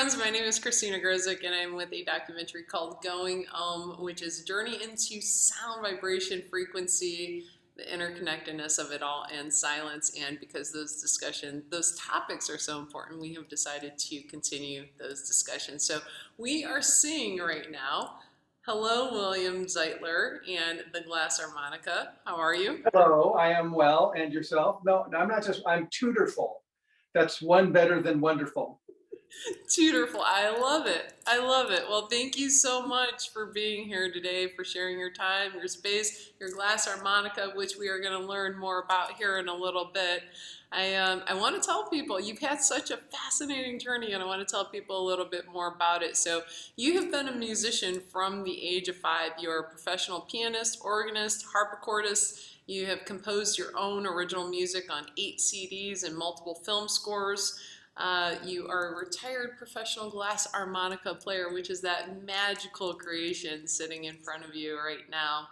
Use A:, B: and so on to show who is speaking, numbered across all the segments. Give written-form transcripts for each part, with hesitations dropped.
A: friends, my name is Christina Grozik and I'm with a documentary called Going which is a journey into sound, vibration, frequency, the interconnectedness of it all, and silence. And because those topics are so important, we have decided to continue those discussions. So we are seeing right now, hello William Zeitler and the glass harmonica. How are you?
B: Hello, I am well, and yourself? No, I'm not just, I'm tutorful. That's one better than wonderful.
A: Tutorful. I love it. I love it. Well, thank you so much for being here today, for sharing your time, your space, your glass harmonica, which we are going to learn more about here in a little bit. I want to tell people you've had such a fascinating journey, and I want to tell people a little bit more about it. So you have been a musician from the age of 5. You're a professional pianist, organist, harpsichordist. You have composed your own original music on 8 CDs and multiple film scores. You are a retired professional glass harmonica player, which is that magical creation sitting in front of you right now.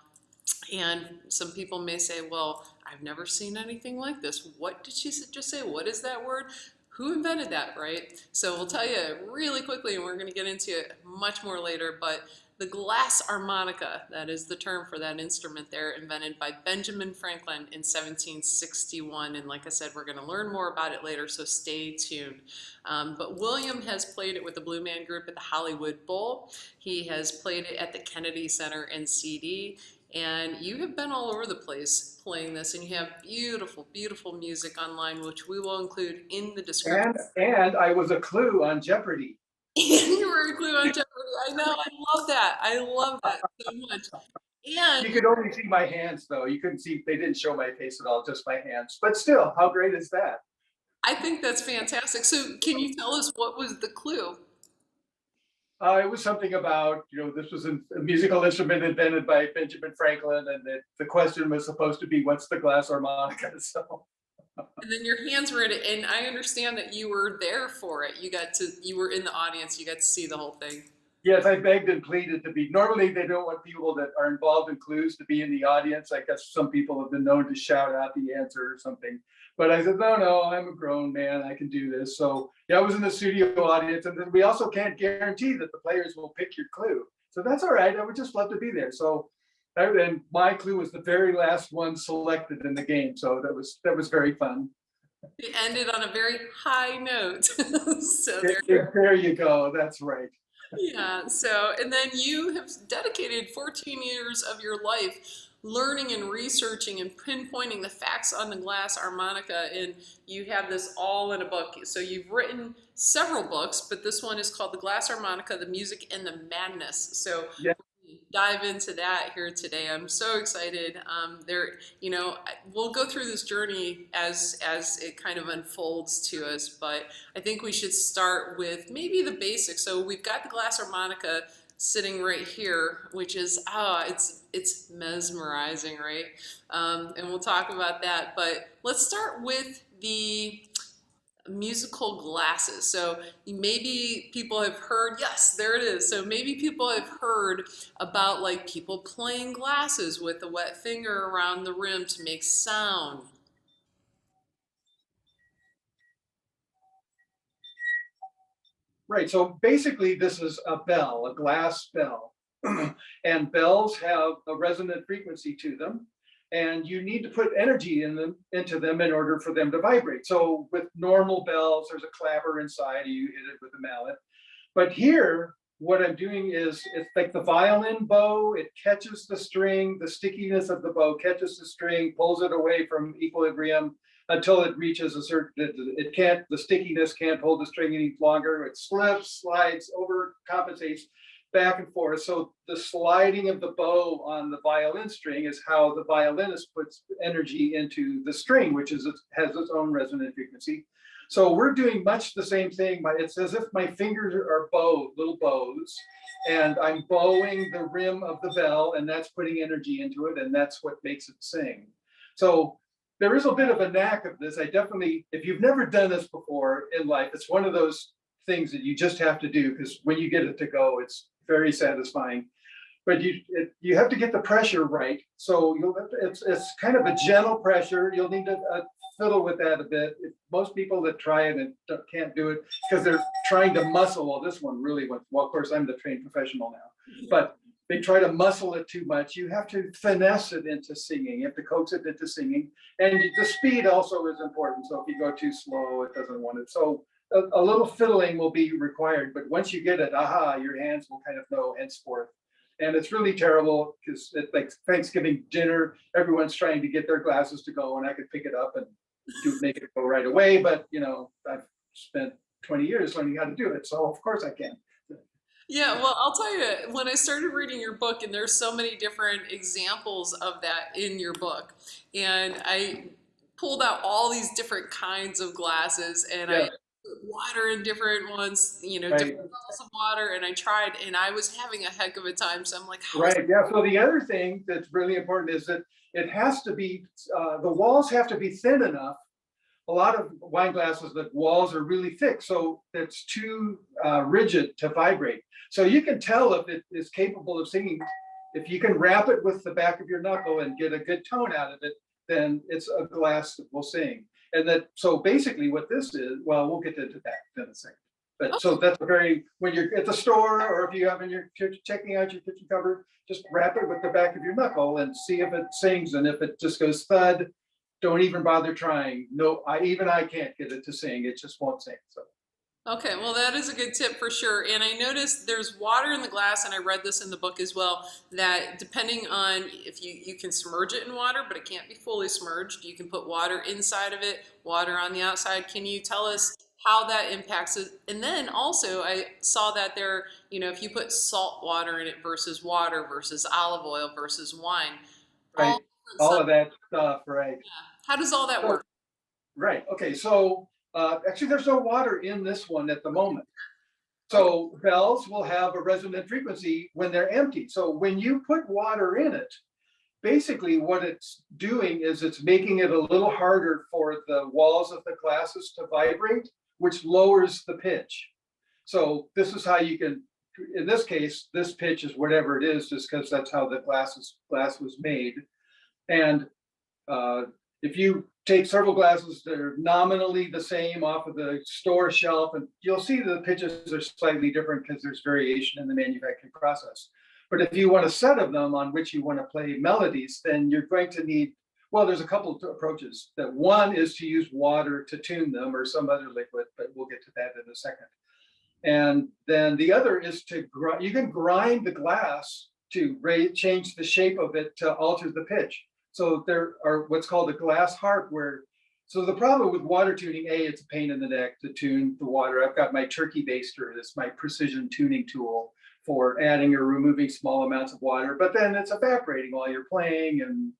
A: And some people may say, well, I've never seen anything like this. What did she just say? What is that word? Who invented that, right? So we'll tell you really quickly, and we're going to get into it much more later, but the glass harmonica, that is the term for that instrument there, invented by Benjamin Franklin in 1761. And like I said, we're going to learn more about it later, so stay tuned. But William has played it with the Blue Man Group at the Hollywood Bowl. He has played it at the Kennedy Center and CD. And you have been all over the place playing this, and you have beautiful, beautiful music online, which we will include in the description.
B: And I was a clue on Jeopardy.
A: You were a clue on Jeopardy. I know. I love that. I love that so much. And
B: You could only see my hands, though. You couldn't see, they didn't show my face at all, just my hands. But still, how great is that?
A: I think that's fantastic. So can you tell us what was the clue?
B: It was something about, this was a musical instrument invented by Benjamin Franklin, and the question was supposed to be, what's the glass harmonica? So.
A: And then your hands were in it, and I understand that you were there for it. You were in the audience. You got to see the whole thing.
B: Yes, I begged and pleaded to be. Normally, they don't want people that are involved in clues to be in the audience. I guess some people have been known to shout out the answer or something. But I said, no, I'm a grown man. I can do this. So yeah, I was in the studio audience. And then we also can't guarantee that the players will pick your clue. So that's all right. I would just love to be there. So and my clue was the very last one selected in the game. So that was very fun.
A: It ended on a very high note. So
B: there you go. That's right.
A: Yeah, so, and then you have dedicated 14 years of your life learning and researching and pinpointing the facts on the glass harmonica, and you have this all in a book. So you've written several books, but this one is called The Glass Harmonica, The Music and the Madness. So yeah, dive into that here today. I'm so excited. We'll go through this journey as it kind of unfolds to us, but I think we should start with maybe the basics. So we've got the glass harmonica sitting right here, which is it's mesmerizing, right? And we'll talk about that. But let's start with the musical glasses. So maybe people have heard, yes, there it is. So maybe people have heard about like people playing glasses with a wet finger around the rim to make sound.
B: Right, so basically this is a bell, a glass bell. And bells have a resonant frequency to them. And you need to put energy into them in order for them to vibrate. So with normal bells, there's a clapper inside, you hit it with a mallet. But here, what I'm doing is, it's like the violin bow, it catches the string, the stickiness of the bow catches the string, pulls it away from equilibrium until it reaches a certain, the stickiness can't hold the string any longer. It slips, slides, overcompensates, back and forth. So the sliding of the bow on the violin string is how the violinist puts energy into the string, which has its own resonant frequency. So we're doing much the same thing, but it's as if my fingers are little bows, and I'm bowing the rim of the bell, and that's putting energy into it, and that's what makes it sing. So there is a bit of a knack of this. I definitely, if you've never done this before in life, it's one of those things that you just have to do, because when you get it to go, it's very satisfying. But you have to get the pressure right. So it's kind of a gentle pressure. You'll need a fiddle with that a bit. Most people that try it and can't do it because they're trying to muscle. Well, this one really went well. Of course, I'm the trained professional now, but they try to muscle it too much. You have to finesse it into singing. You have to coax it into singing, and the speed also is important. So if you go too slow, it doesn't want it. So a little fiddling will be required, but once you get it, aha, your hands will kind of know henceforth. And it's really terrible because it's like Thanksgiving dinner, everyone's trying to get their glasses to go, and I could pick it up and make it go right away. But I've spent 20 years learning how to do it, so of course I can.
A: Yeah, well, I'll tell you, when I started reading your book, and there's so many different examples of that in your book, and I pulled out all these different kinds of glasses, and
B: Yeah,
A: I put water in different ones,
B: right,
A: different levels of water, and I tried, and I was having a heck of a time. So I'm like, how is
B: right. Yeah. So the other thing that's really important is that it has to be the walls have to be thin enough. A lot of wine glasses, the walls are really thick, so it's too rigid to vibrate. So you can tell if it is capable of singing. If you can wrap it with the back of your knuckle and get a good tone out of it, then it's a glass that will sing. And that, so basically what this is, well, we'll get into that in a second. But so that's a very, when you're at the store or if you have in your checking out your kitchen cupboard, just wrap it with the back of your knuckle and see if it sings. And if it just goes thud, don't even bother trying. No, I can't get it to sing. It just won't sing. So
A: Okay, well, that is a good tip for sure. And I noticed there's water in the glass, and I read this in the book as well, that depending on if you can submerge it in water, but it can't be fully submerged. You can put water inside of it, water on the outside. Can you tell us how that impacts it? And then also, I saw that there, if you put salt water in it versus water versus olive oil versus wine, all
B: right,
A: different
B: all
A: stuff.
B: of that stuff, right.
A: How does all that
B: So
A: work?
B: right, okay. So actually, there's no water in this one at the moment.
A: Okay.
B: So bells will have a resonant frequency when they're empty. So when you put water in it, basically what it's doing is it's making it a little harder for the walls of the glasses to vibrate, which lowers the pitch. So this is how you can, in this case, this pitch is whatever it is, just because that's how the glass was made. And uh, if you take several glasses that are nominally the same off of the store shelf, and you'll see the pitches are slightly different because there's variation in the manufacturing process. But if you want a set of them on which you want to play melodies, then you're going to need, well, there's a couple of approaches. That one is to use water to tune them or some other liquid, but we'll get to that in a second. And then the other is you can grind the glass to change the shape of it to alter the pitch. So there are what's called a glass harp so the problem with water tuning, it's a pain in the neck to tune the water. I've got my turkey baster, that's my precision tuning tool for adding or removing small amounts of water, but then it's evaporating while you're playing and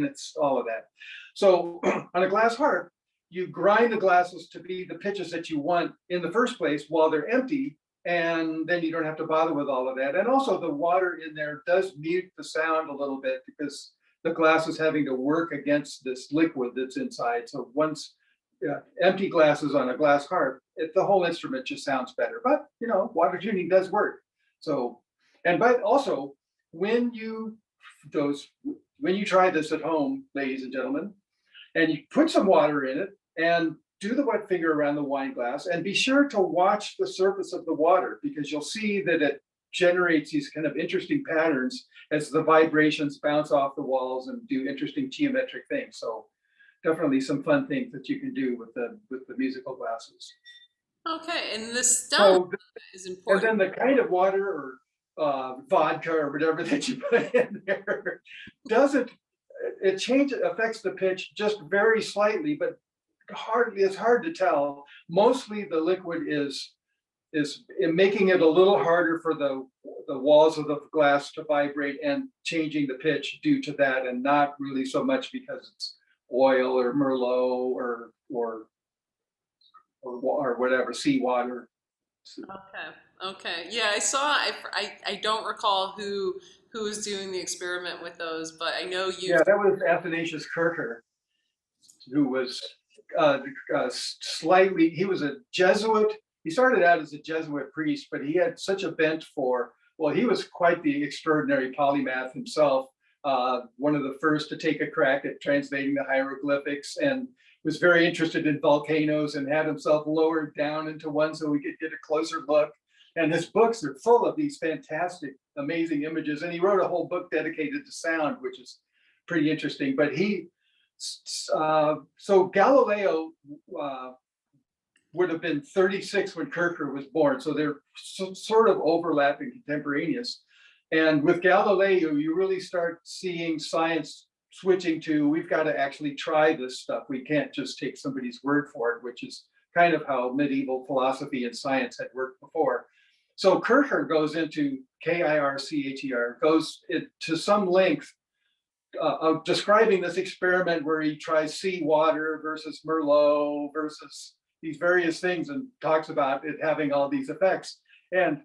B: it's all of that. So on a glass harp, you grind the glasses to be the pitches that you want in the first place while they're empty, and then you don't have to bother with all of that. And also the water in there does mute the sound a little bit because the glass is having to work against this liquid that's inside. So once empty glasses on a glass harp, the whole instrument just sounds better. But water tuning does work. So, but also when you try this at home, ladies and gentlemen, and you put some water in it and do the wet finger around the wine glass, and be sure to watch the surface of the water because you'll see that it generates these kind of interesting patterns as the vibrations bounce off the walls and do interesting geometric things. So definitely some fun things that you can do with the musical glasses.
A: Okay, and the stone
B: So
A: is
B: and
A: important.
B: then the kind of water or vodka or whatever that you put in there doesn't affects the pitch just very slightly, but it's hard to tell. Mostly the liquid is making it a little harder for the walls of the glass to vibrate and changing the pitch due to that, and not really so much because it's oil or Merlot or whatever, seawater.
A: Okay. Yeah, I saw. I don't recall who was doing the experiment with those, but I know you.
B: Yeah, that was Athanasius Kircher, who was he was a Jesuit. He started out as a Jesuit priest, but he had such a bent he was quite the extraordinary polymath himself. One of the first to take a crack at translating the hieroglyphics. And was very interested in volcanoes and had himself lowered down into one so we could get a closer look. And his books are full of these fantastic, amazing images. And he wrote a whole book dedicated to sound, which is pretty interesting. But so Galileo would have been 36 when Kircher was born. So they're sort of overlapping, contemporaneous. And with Galileo, you really start seeing science switching to, we've got to actually try this stuff. We can't just take somebody's word for it, which is kind of how medieval philosophy and science had worked before. So Kircher goes into, Kircher, goes to some length of describing this experiment where he tries seawater versus Merlot versus these various things and talks about it having all these effects. And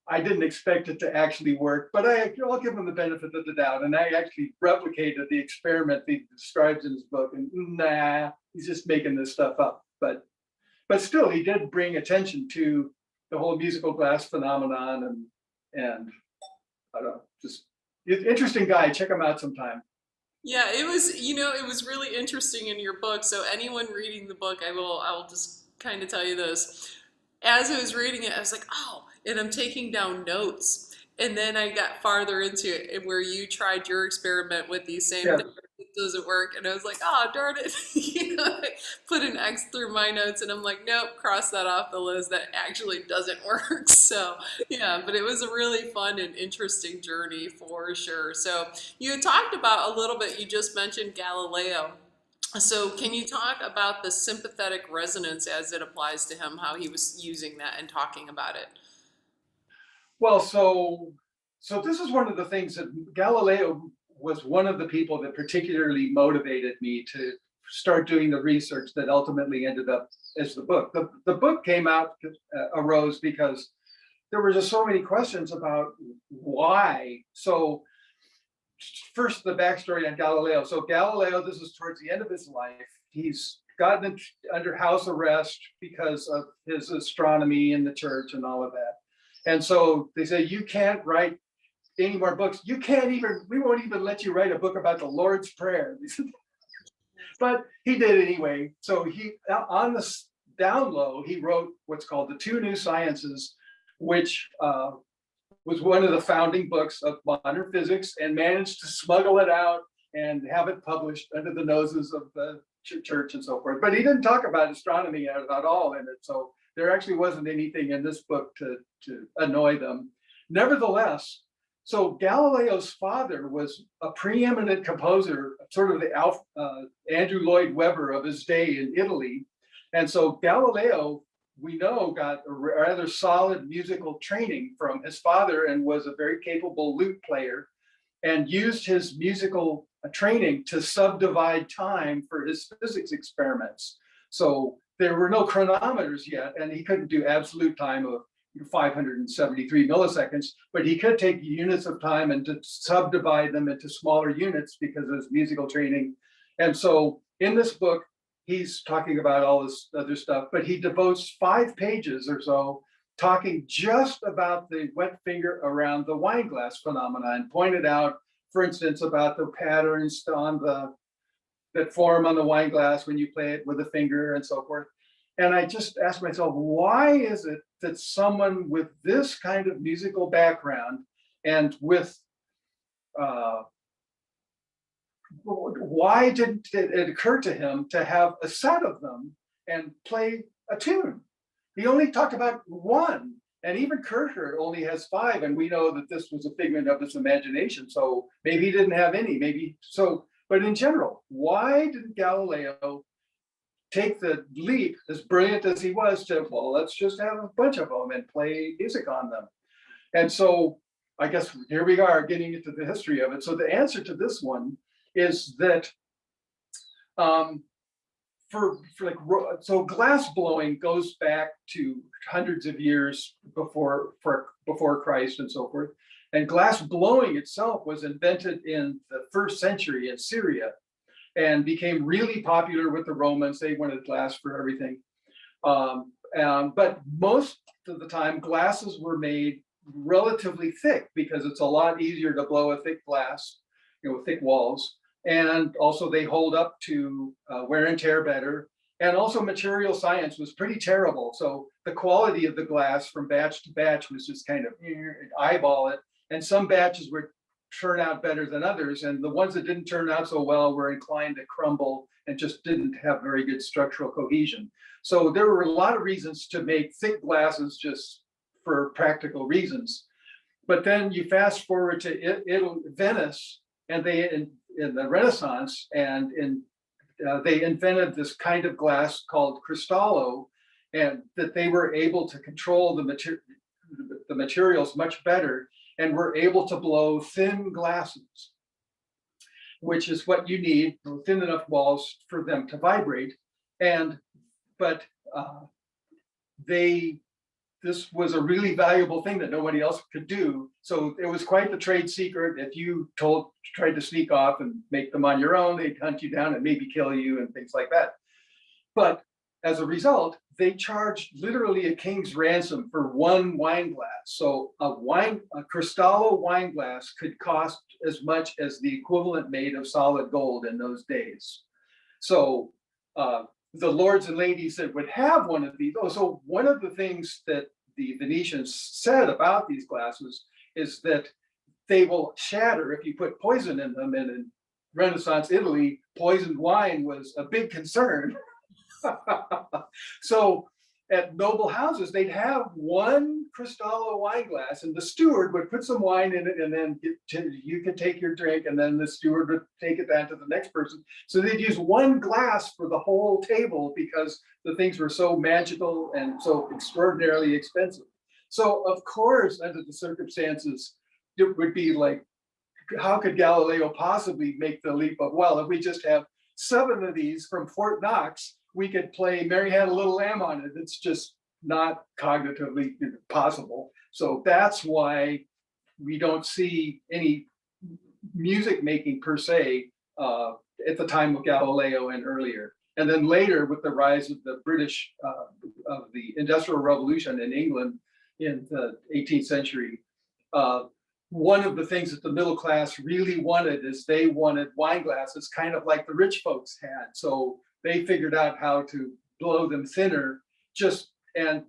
B: I didn't expect it to actually work, but I'll give him the benefit of the doubt. And I actually replicated the experiment he describes in his book, and nah, he's just making this stuff up. But still, he did bring attention to the whole musical glass phenomenon, and I don't know, just interesting guy. Check him out sometime.
A: Yeah, it was, it was really interesting in your book. So anyone reading the book, I will just kind of tell you this. As I was reading it, I was like, oh, and I'm taking down notes. And then I got farther into it and where you tried your experiment with these same
B: Yeah.
A: things. It doesn't work. And I was like, oh, darn it. I put an X through my notes and I'm like, nope, cross that off the list. That actually doesn't work. So, yeah, but it was a really fun and interesting journey for sure. So, you had talked about a little bit, you just mentioned Galileo. So, can you talk about the sympathetic resonance as it applies to him, how he was using that and talking about it?
B: Well, so this is one of the things that Galileo was one of the people that particularly motivated me to start doing the research that ultimately ended up as the book. The book came out, arose because there were just so many questions about why. So first, the backstory on Galileo. So Galileo, this is towards the end of his life. He's gotten under house arrest because of his astronomy in the church and all of that. And so they say, you can't write any more books. You can't even, we won't even let you write a book about the Lord's Prayer. But he did anyway. So he, on the down low, he wrote what's called The Two New Sciences, which was one of the founding books of modern physics, and managed to smuggle it out and have it published under the noses of the church and so forth. But he didn't talk about astronomy at all in it. So there actually wasn't anything in this book to annoy them. Nevertheless, so Galileo's father was a preeminent composer, sort of the Andrew Lloyd Webber of his day in Italy. And so Galileo, we know, got a rather solid musical training from his father and was a very capable lute player, and used his musical training to subdivide time for his physics experiments. So there were no chronometers yet, and he couldn't do absolute time of 573 milliseconds, but he could take units of time and to subdivide them into smaller units because of his musical training. And so in this book, he's talking about all this other stuff, but he devotes 5 pages or so talking just about the wet finger around the wine glass phenomenon, and pointed out, for instance, about the patterns on that form on the wine glass when you play it with a finger and so forth. And I just asked myself, why is it that someone with this kind of musical background and with why didn't it occur to him to have a set of them and play a tune? He only talked about one, and even Kircher only has 5, and we know that this was a figment of his imagination. So maybe he didn't have any, maybe so. But in general, why did Galileo take the leap, as brilliant as he was, to, well, let's just have a bunch of them and play music on them? And so I guess here we are getting into the history of it. So the answer to this one is that so glass blowing goes back to hundreds of years before Christ and so forth. And glass blowing itself was invented in the 1st century in Syria and became really popular with the Romans. They wanted glass for everything. But most of the time, glasses were made relatively thick because it's a lot easier to blow a thick glass, with thick walls, And also they hold up to wear and tear better. And also material science was pretty terrible. So the quality of the glass from batch to batch was just kind of eyeball it. And some batches would turn out better than others. And the ones that didn't turn out so well were inclined to crumble and just didn't have very good structural cohesion. So there were a lot of reasons to make thick glasses just for practical reasons. But then you fast forward to Venice, and they in the Renaissance, and they invented this kind of glass called cristallo, and that they were able to control the materials much better, and were able to blow thin glasses, which is what you need, thin enough walls for them to vibrate. And but they this was a really valuable thing that nobody else could do. So it was quite the trade secret. If you tried to sneak off and make them on your own, they'd hunt you down and maybe kill you and things like that. But as a result, they charged literally a king's ransom for one wine glass. So a Cristallo wine glass could cost as much as the equivalent made of solid gold in those days. So the lords and ladies that would have one of these. Oh, so one of the things that the Venetians said about these glasses is that they will shatter if you put poison in them. And in Renaissance Italy, poisoned wine was a big concern. So at noble houses, they'd have one Cristallo wine glass, and the steward would put some wine in it, and then you could take your drink, and then the steward would take it down to the next person. So they'd use one glass for the whole table because the things were so magical and so extraordinarily expensive. So of course, under the circumstances, it would be like, how could Galileo possibly make the leap of, well, if we just have 7 of these from Fort Knox, we could play Mary Had a Little Lamb on it. It's just not cognitively possible. So that's why we don't see any music making per se at the time of Galileo and earlier. And then later, with the rise of the British, of the Industrial Revolution in England in the 18th century, one of the things that the middle class really wanted is they wanted wine glasses, kind of like the rich folks had. So they figured out how to blow them thinner, and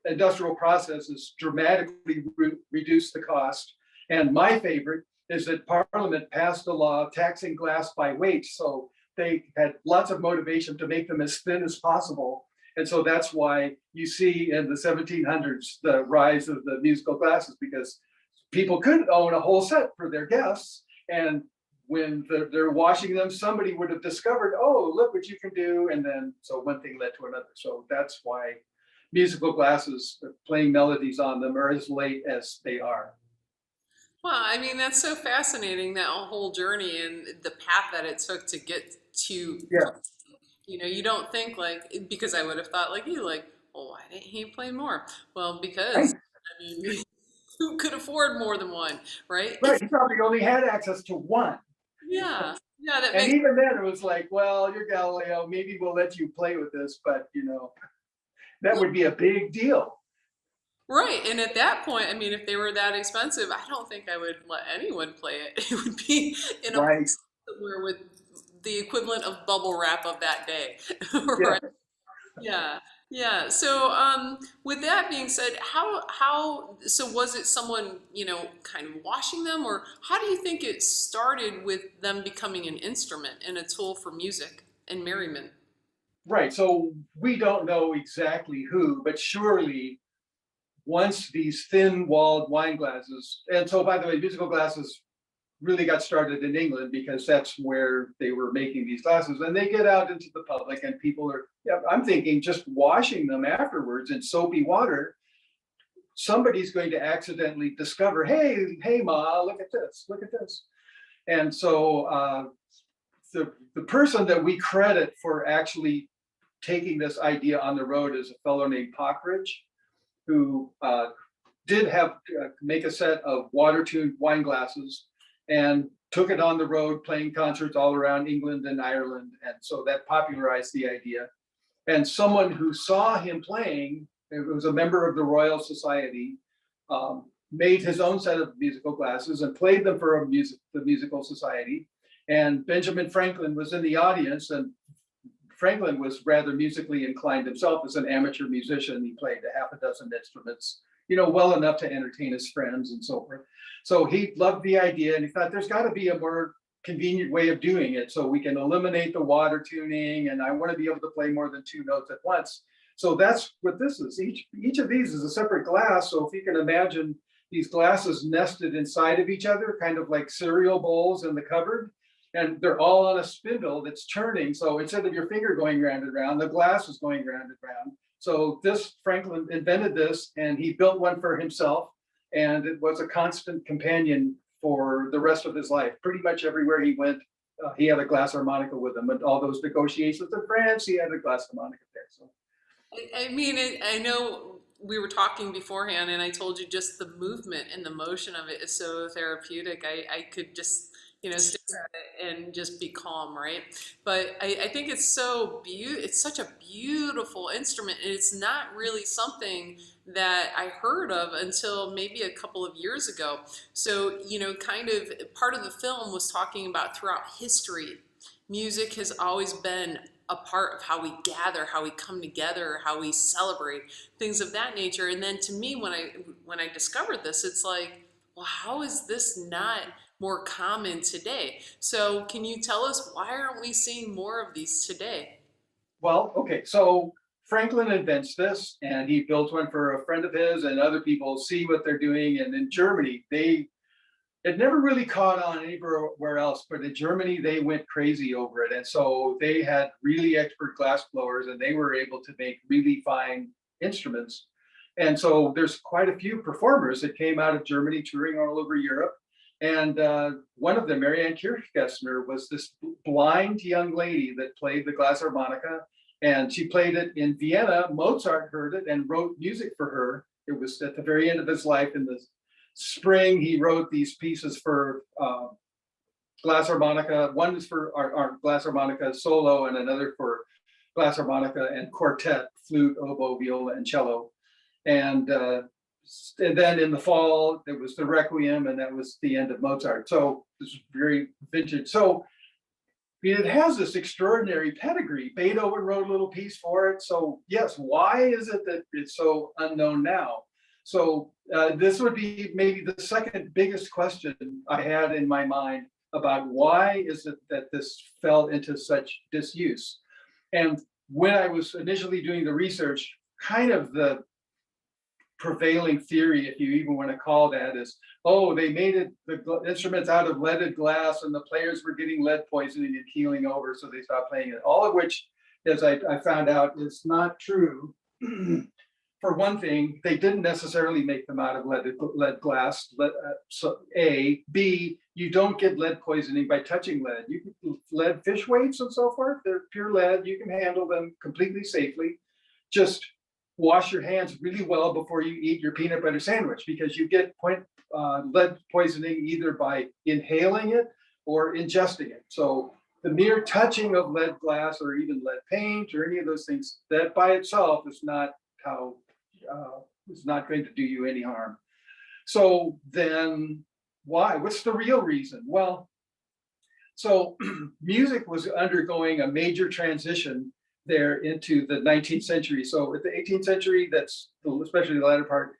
B: industrial processes dramatically reduce the cost. And my favorite is that Parliament passed a law taxing glass by weight. So they had lots of motivation to make them as thin as possible. And so that's why you see in the 1700s the rise of the musical glasses, because people couldn't own a whole set for their guests. And when they're washing them, somebody would have discovered, oh, look what you can do. And then, so one thing led to another. So that's why musical glasses, playing melodies on them, are as late as they are.
A: Well, I mean, that's so fascinating, that whole journey and the path that it took to get to,
B: Yeah,
A: you don't think like, because I would have thought like you, like, well, why didn't he play more? Well,
B: right,
A: because, I mean, who could afford more than one, right?
B: right. He probably only had access to one.
A: Yeah, yeah, that
B: And
A: makes
B: even then it was like, well, you're Galileo, maybe we'll let you play with this, but that would be a big deal.
A: right. And at that point, I mean, if they were that expensive, I don't think I would let anyone play it. It would be in a
B: Right.
A: box somewhere with the equivalent of bubble wrap of that day,
B: Yeah.
A: right? Yeah, yeah. So, with that being said, so was it someone, kind of washing them, or how do you think it started with them becoming an instrument and a tool for music and merriment?
B: Right. So we don't know exactly who, but surely once these thin walled wine glasses, and so by the way, musical glasses really got started in England because that's where they were making these glasses, and they get out into the public and people are, yeah, I'm thinking just washing them afterwards in soapy water, somebody's going to accidentally discover, hey ma, look at this, look at this. And so the person that we credit for actually taking this idea on the road is a fellow named Pockridge, who did have make a set of water-tuned wine glasses and took it on the road, playing concerts all around England and Ireland. And so that popularized the idea. And someone who saw him playing, it was a member of the Royal Society, made his own set of musical glasses and played them for the musical society. And Benjamin Franklin was in the audience, and Franklin was rather musically inclined himself as an amateur musician. He played a half a dozen instruments, well enough to entertain his friends and so forth. So he loved the idea, and he thought there's got to be a more convenient way of doing it so we can eliminate the water tuning, and I want to be able to play more than 2 notes at once. So that's what this is. Each of these is a separate glass. So if you can imagine these glasses nested inside of each other, kind of like cereal bowls in the cupboard, and they're all on a spindle that's turning. So instead of your finger going round and round, the glass is going round and round. So Franklin invented this, and he built one for himself, and it was a constant companion for the rest of his life. Pretty much everywhere he went, he had a glass harmonica with him. And all those negotiations in France, he had a glass harmonica there. So
A: I mean, I know we were talking beforehand, and I told you just the movement and the motion of it is so therapeutic. I could just, stare at it and just be calm, right? But I think it's it's such a beautiful instrument, and it's not really something that I heard of until maybe a couple of years ago. So, kind of part of the film was talking about throughout history, music has always been a part of how we gather, how we come together, how we celebrate, things of that nature. And then to me, when I discovered this, it's like, well, how is this not more common today? So can you tell us, why aren't we seeing more of these today?
B: well, okay, so Franklin invents this, and he built one for a friend of his, and other people see what they're doing. And in Germany, it never really caught on anywhere else, but in Germany, they went crazy over it. And so they had really expert glass blowers, and they were able to make really fine instruments. And so there's quite a few performers that came out of Germany touring all over Europe. And one of them, Marianne Kirchgessner, was this blind young lady that played the glass harmonica. And she played it in Vienna. Mozart heard it and wrote music for her. It was at the very end of his life in the spring. He wrote these pieces for glass harmonica. One is for our glass harmonica solo, and another for glass harmonica and quartet, flute, oboe, viola, and cello. And then in the fall, there was the Requiem, and that was the end of Mozart. So this is very vintage. So it has this extraordinary pedigree. Beethoven wrote a little piece for it. So yes, why is it that it's so unknown now? So this would be maybe the second biggest question I had in my mind about why is it that this fell into such disuse. And when I was initially doing the research, kind of the prevailing theory, if you even want to call that, is, oh, they made the instruments out of leaded glass, and the players were getting lead poisoning and keeling over, so they stopped playing it. All of which, as I found out, is not true. For one thing, they didn't necessarily make them out of lead glass. So A, B, you don't get lead poisoning by touching lead. You can lead fish weights and so forth. They're pure lead. You can handle them completely safely. Just wash your hands really well before you eat your peanut butter sandwich, because you get lead poisoning either by inhaling it or ingesting it. So the mere touching of lead glass or even lead paint or any of those things, that by itself is not it's not going to do you any harm. So then why? What's the real reason? Well, so music was undergoing a major transition there into the 19th century. So at the 18th century, especially the latter part,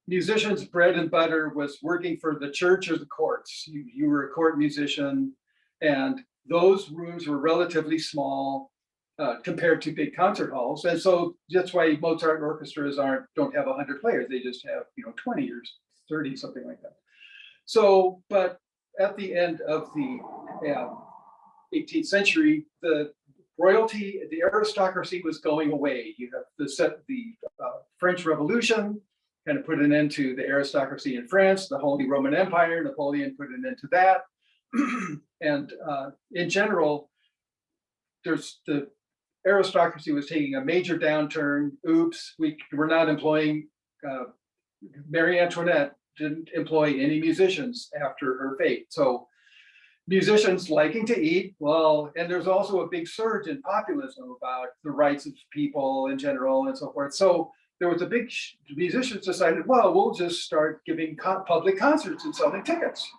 B: musicians' bread and butter was working for the church or the courts. You were a court musician, and those rooms were relatively small compared to big concert halls. And so that's why Mozart orchestras don't have 100 players. They just have 20 or 30, something like that. So, but at the end of the 18th century, the royalty, the aristocracy was going away. You have the French Revolution kind of put an end to the aristocracy in France. The Holy Roman Empire, Napoleon put an end to that. And in general, the aristocracy was taking a major downturn. Oops, we're not employing, Marie Antoinette didn't employ any musicians after her fate. So musicians liking to eat, well, and there's also a big surge in populism about the rights of people in general and so forth. So there was musicians decided, well, we'll just start giving public concerts and selling tickets.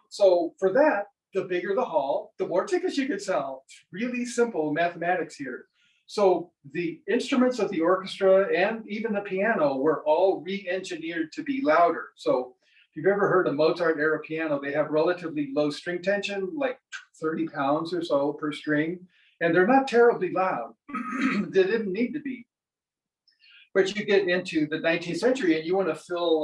B: So for that, the bigger the hall, the more tickets you could sell. It's really simple mathematics here. So the instruments of the orchestra and even the piano were all re-engineered to be louder. So if you've ever heard a Mozart era piano, they have relatively low string tension, like 30 pounds or so per string, and they're not terribly loud. They didn't need to be. But you get into the 19th century and you want to fill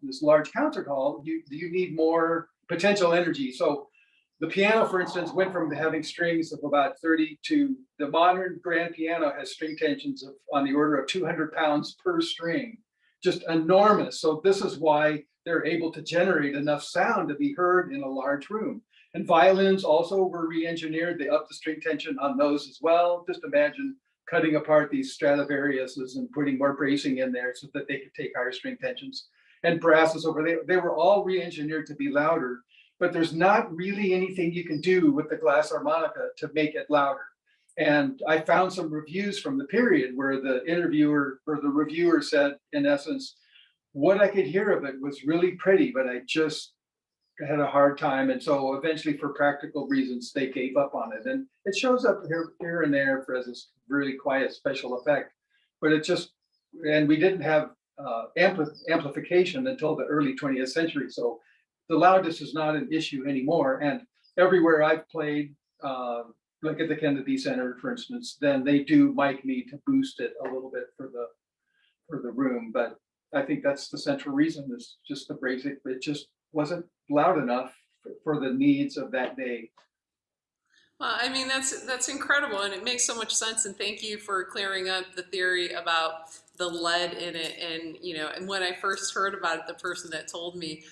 B: this large concert hall, you need more potential energy. So the piano, for instance, went from having strings of about 30 to the modern grand piano has string tensions of on the order of 200 pounds per string, just enormous. So this is why they're able to generate enough sound to be heard in a large room. And violins also were re-engineered. They upped the string tension on those as well. Just imagine cutting apart these Stradivariuses and putting more bracing in there so that they could take higher string tensions. And brasses over there, they were all re-engineered to be louder, but there's not really anything you can do with the glass harmonica to make it louder. And I found some reviews from the period where the interviewer or the reviewer said, in essence, what I could hear of it was really pretty, but I just had a hard time. And so eventually, for practical reasons, they gave up on it. And it shows up here and there for as this really quiet special effect. But it just, and we didn't have amplification until the early 20th century. So the loudness is not an issue anymore. And everywhere I've played, like at the Kennedy Center, for instance, then they do mic me to boost it a little bit for the room. But I think that's the central reason is just the basic, it just wasn't loud enough for the needs of that day.
A: Well, I mean, that's incredible, and it makes so much sense. And thank you for clearing up the theory about the lead in it. And and when I first heard about it, the person that told me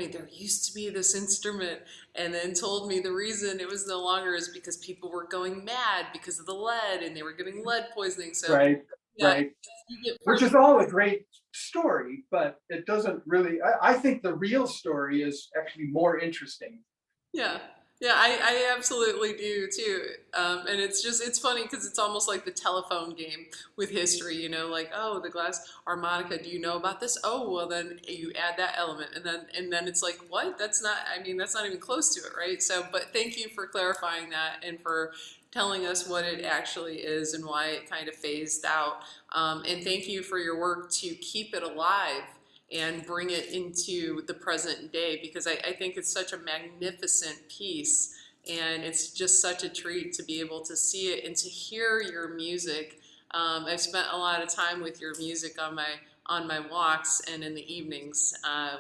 A: there used to be this instrument, and then told me the reason it was no longer is because people were going mad because of the lead, and they were getting lead poisoning. So
B: Right,
A: yeah,
B: right.
A: you get
B: Which
A: further.
B: is all a great story, but it doesn't really, I think the real story is actually more interesting.
A: Yeah, yeah, I absolutely do too. And it's funny because it's almost like the telephone game with history, like, oh, the glass harmonica, do you know about this? Oh, well, then you add that element. And then it's like, what? I mean, that's not even close to it, right? So, but thank you for clarifying that and for telling us what it actually is and why it kind of phased out. And thank you for your work to keep it alive and bring it into the present day because I think it's such a magnificent piece and it's just such a treat to be able to see it and to hear your music. I've spent a lot of time with your music on my walks and in the evenings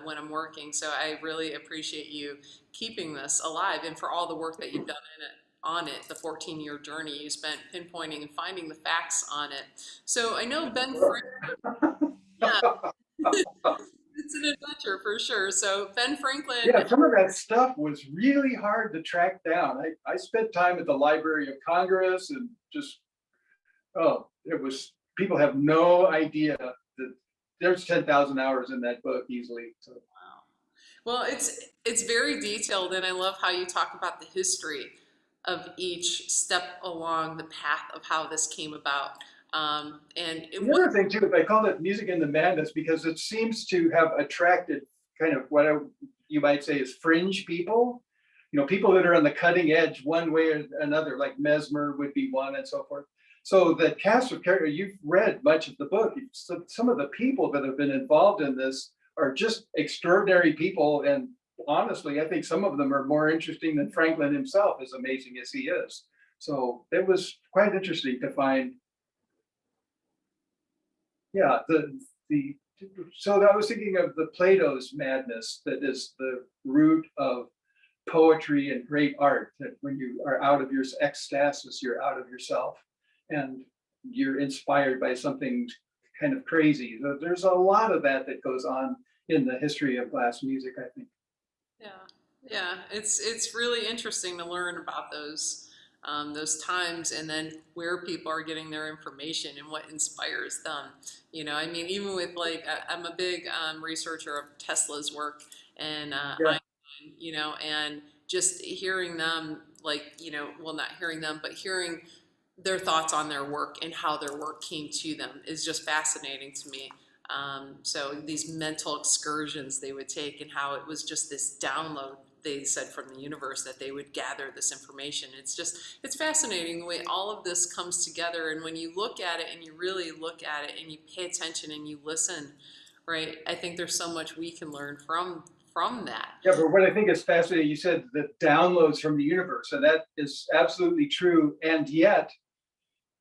A: when I'm working. So I really appreciate you keeping this alive and for all the work that you've done in it on it, the 14-year journey you spent pinpointing and finding the facts on it. So I know Ben Frank, yeah, it's an adventure for sure. So Ben Franklin,
B: Yeah, some of that stuff was really hard to track down. I spent time at the Library of Congress and just, oh, it was, people have no idea that there's 10,000 hours in that book easily. So,
A: wow. Well, it's very detailed, and I love how you talk about the history of each step along the path of how this came about. And it
B: the
A: was,
B: other thing too, I call it music in the madness because it seems to have attracted kind of you might say is fringe people, people that are on the cutting edge one way or another, like Mesmer would be one and so forth. So the cast of characters, you've read much of the book. Some of the people that have been involved in this are just extraordinary people. And honestly, I think some of them are more interesting than Franklin himself, as amazing as he is. So it was quite interesting to find, yeah, the so I was thinking of the Plato's madness that is the root of poetry and great art, that when you are out of your ecstasis, you're out of yourself and you're inspired by something kind of crazy. There's a lot of that goes on in the history of glass music, I think.
A: yeah, yeah. It's really interesting to learn about those times and then where people are getting their information and what inspires them. I mean, even with like I'm a big researcher of Tesla's work and
B: Yeah.
A: Einstein, and just hearing them, like, well, not hearing them, but hearing their thoughts on their work and how their work came to them is just fascinating to me. So these mental excursions they would take, and how it was just this download, they said, from the universe, that they would gather this information. It's fascinating the way all of this comes together. And when you look at it and you really look at it and you pay attention and you listen, right? I think there's so much we can learn from that.
B: Yeah, but what I think is fascinating, you said the downloads from the universe, and that is absolutely true. And yet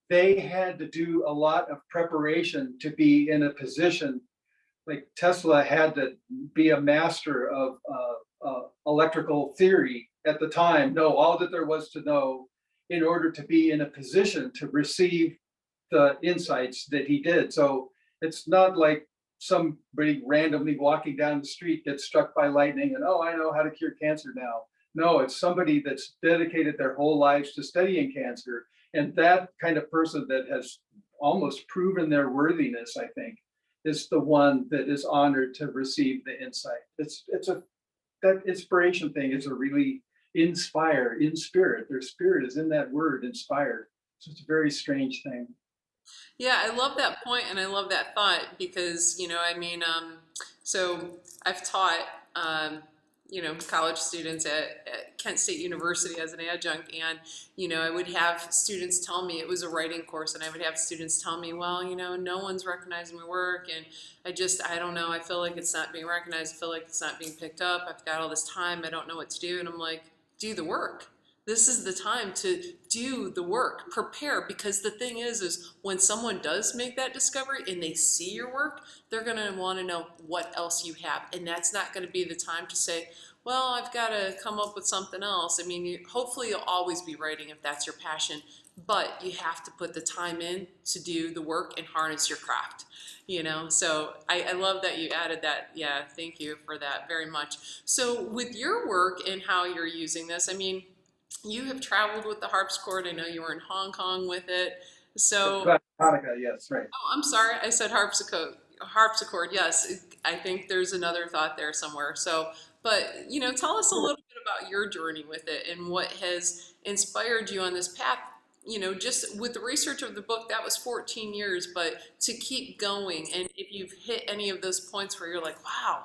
B: they had to do a lot of preparation to be in a position, like Tesla had to be a master of electrical theory at the time, know all that there was to know in order to be in a position to receive the insights that he did. So it's not like somebody randomly walking down the street gets struck by lightning and, oh, I know how to cure cancer now. No, it's somebody that's dedicated their whole lives to studying cancer. And that kind of person that has almost proven their worthiness, I think, is the one that is honored to receive the insight. That inspiration thing is a really in spirit. Their spirit is in that word, inspired. So it's a very strange thing.
A: Yeah, I love that point and I love that thought because, so I've taught, college students at Kent State University as an adjunct, and, I would have students tell me, it was a writing course, and I would have students tell me, well, no one's recognizing my work, and I don't know, I feel like it's not being recognized, I feel like it's not being picked up, I've got all this time, I don't know what to do, and I'm like, do the work. This is the time to do the work, prepare, because the thing is when someone does make that discovery and they see your work, they're going to want to know what else you have. And that's not going to be the time to say, well, I've got to come up with something else. I mean, hopefully you'll always be writing if that's your passion, but you have to put the time in to do the work and harness your craft. So I love that you added that. Yeah, thank you for that very much. So with your work and how you're using this, I mean, you have traveled with the harpsichord. I know you were in Hong Kong with it. So,
B: Hanukkah, yes, right.
A: oh, I'm sorry, I said harpsichord. Harpsichord, yes. I think there's another thought there somewhere. So, but tell us a little bit about your journey with it and what has inspired you on this path. Just with the research of the book, that was 14 years, but to keep going, and if you've hit any of those points where you're like, wow,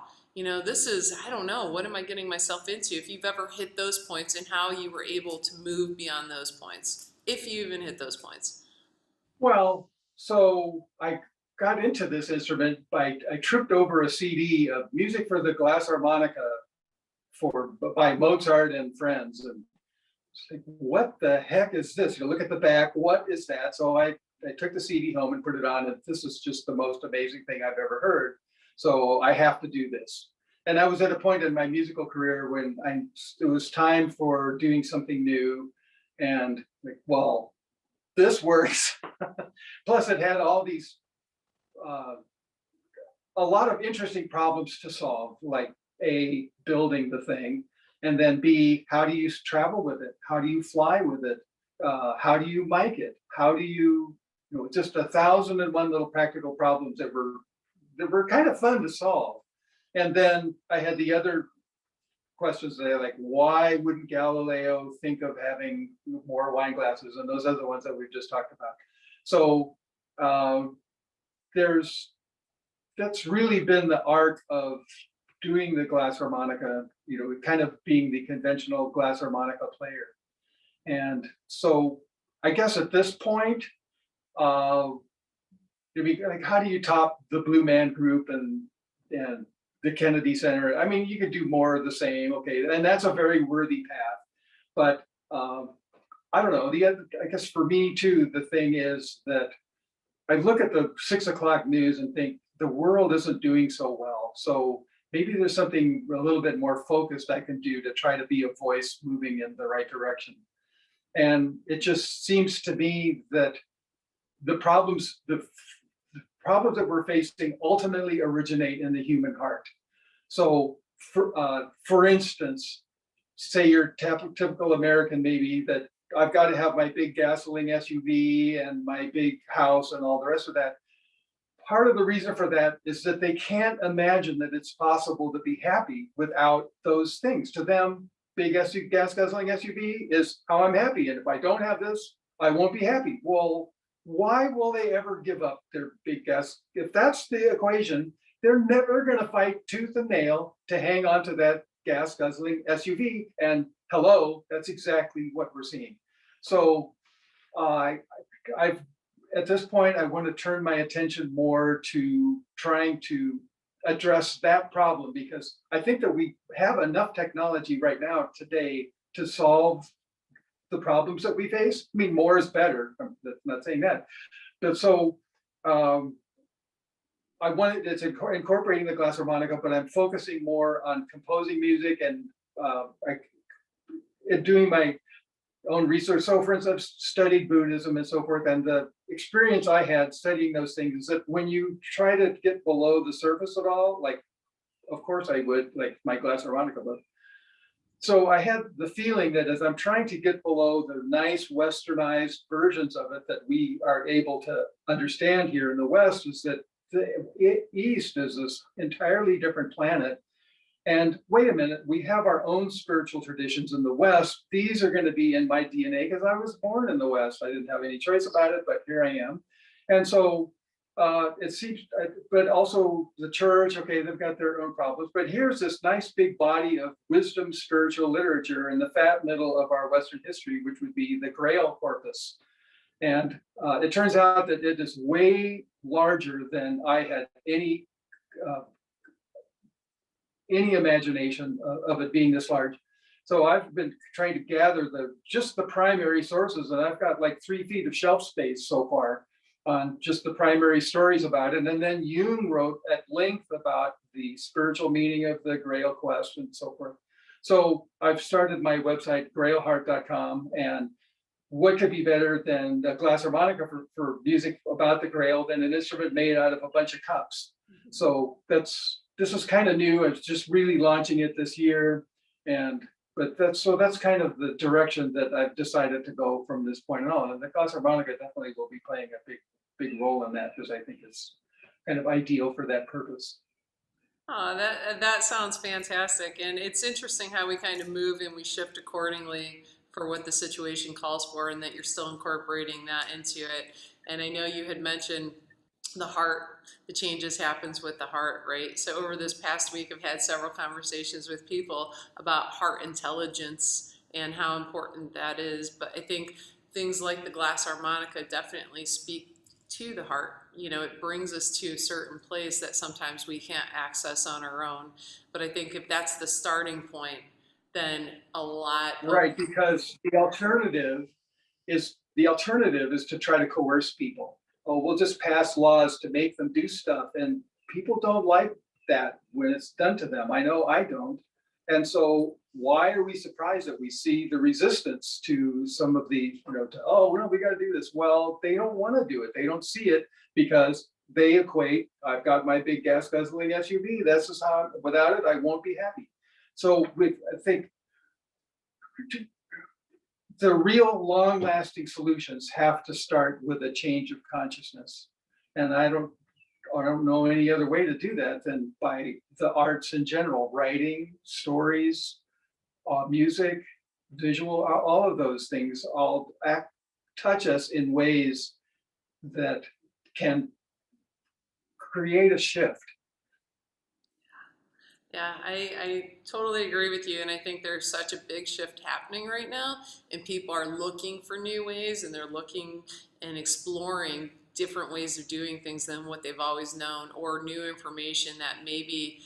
A: this is, I don't know, what am I getting myself into? If you've ever hit those points and how you were able to move beyond those points, if you even hit those points.
B: Well, so I got into this instrument I tripped over a CD of music for the glass harmonica by Mozart and friends, and it's like, what the heck is this? You look at the back, what is that? So I took the CD home and put it on, and this is just the most amazing thing I've ever heard. So I have to do this. And I was at a point in my musical career when it was time for doing something new, and like, well, this works. Plus, it had all these a lot of interesting problems to solve, like A, building the thing, and then B, how do you travel with it? How do you fly with it? How do you mic it? How do just 1,001 little practical problems that were kind of fun to solve. And then I had the other questions that are like, why wouldn't Galileo think of having more wine glasses and those other ones that we've just talked about? So that's really been the arc of doing the glass harmonica, kind of being the conventional glass harmonica player. And so I guess at this point, it'd be like, how do you top the Blue Man Group and the Kennedy Center? I mean, you could do more of the same, okay, and that's a very worthy path. But I don't know. I guess for me too, the thing is that I look at the 6 o'clock news and think the world isn't doing so well. So maybe there's something a little bit more focused I can do to try to be a voice moving in the right direction. And it just seems to me that the problems that we're facing ultimately originate in the human heart. So for instance, say you're typical American, maybe, that I've got to have my big gasoline SUV and my big house and all the rest of that. Part of the reason for that is that they can't imagine that it's possible to be happy without those things. To them, big gasoline SUV is how I'm happy. And if I don't have this, I won't be happy. Well, why will they ever give up their big gas? If that's the equation, they're never going to fight tooth and nail to hang on to that gas guzzling SUV. And hello, that's exactly what we're seeing. So uh, I've at this point, I want to turn my attention more to trying to address that problem, because I think that we have enough technology right now today to solve the problems that we face. I mean, more is better. I'm not saying that, but so um, I wanted it's incorporating the glass harmonica, but I'm focusing more on composing music and doing my own research. So, for instance, I've studied Buddhism and so forth, and the experience I had studying those things is that when you try to get below the surface at all, like, of course I would, like my glass harmonica, but so I had the feeling that as I'm trying to get below the nice westernized versions of it that we are able to understand here in the West, is that the East is this entirely different planet. And wait a minute, we have our own spiritual traditions in the West. These are going to be in my DNA because I was born in the West. I didn't have any choice about it, but here I am. And so it seems, but also the church, okay, they've got their own problems. But here's this nice big body of wisdom, spiritual literature in the fat middle of our Western history, which would be the Grail corpus. And it turns out that it is way larger than I had uh, any imagination of it being this large. So I've been trying to gather just the primary sources, and I've got like 3 feet of shelf space so far on just the primary stories about it. And then Jung wrote at length about the spiritual meaning of the Grail quest and so forth. So I've started my website, grailheart.com, and what could be better than the glass harmonica for music about the Grail than an instrument made out of a bunch of cups? So this is kind of new. It's just really launching it this year, and but that's kind of the direction that I've decided to go from this point on. And the glass harmonica definitely will be playing a big role in that, because I think it's kind of ideal for that purpose.
A: Oh, that sounds fantastic, and it's interesting how we kind of move and we shift accordingly for what the situation calls for, and that you're still incorporating that into it. And I know you had mentioned the heart, the changes happens with the heart, right? So over this past week, I've had several conversations with people about heart intelligence and how important that is. But I think things like the glass harmonica definitely speak to the heart. You know, it brings us to a certain place that sometimes we can't access on our own. But I think if that's the starting point, then a lot of
B: Right, because the alternative is to try to coerce people. Oh, we'll just pass laws to make them do stuff, and people don't like that when it's done to them. I know I don't. And so why are we surprised that we see the resistance to some of the, oh, no, we got to do this? Well, they don't want to do it. They don't see it because they equate, I've got my big gas guzzling SUV. That's just how, without it, I won't be happy. So I think the real long-lasting solutions have to start with a change of consciousness. And I don't know any other way to do that than by the arts in general: writing, stories, music, visual, all of those things all touch us in ways that can create a shift.
A: Yeah, I totally agree with you. And I think there's such a big shift happening right now, and people are looking for new ways, and they're looking and exploring different ways of doing things than what they've always known, or new information that maybe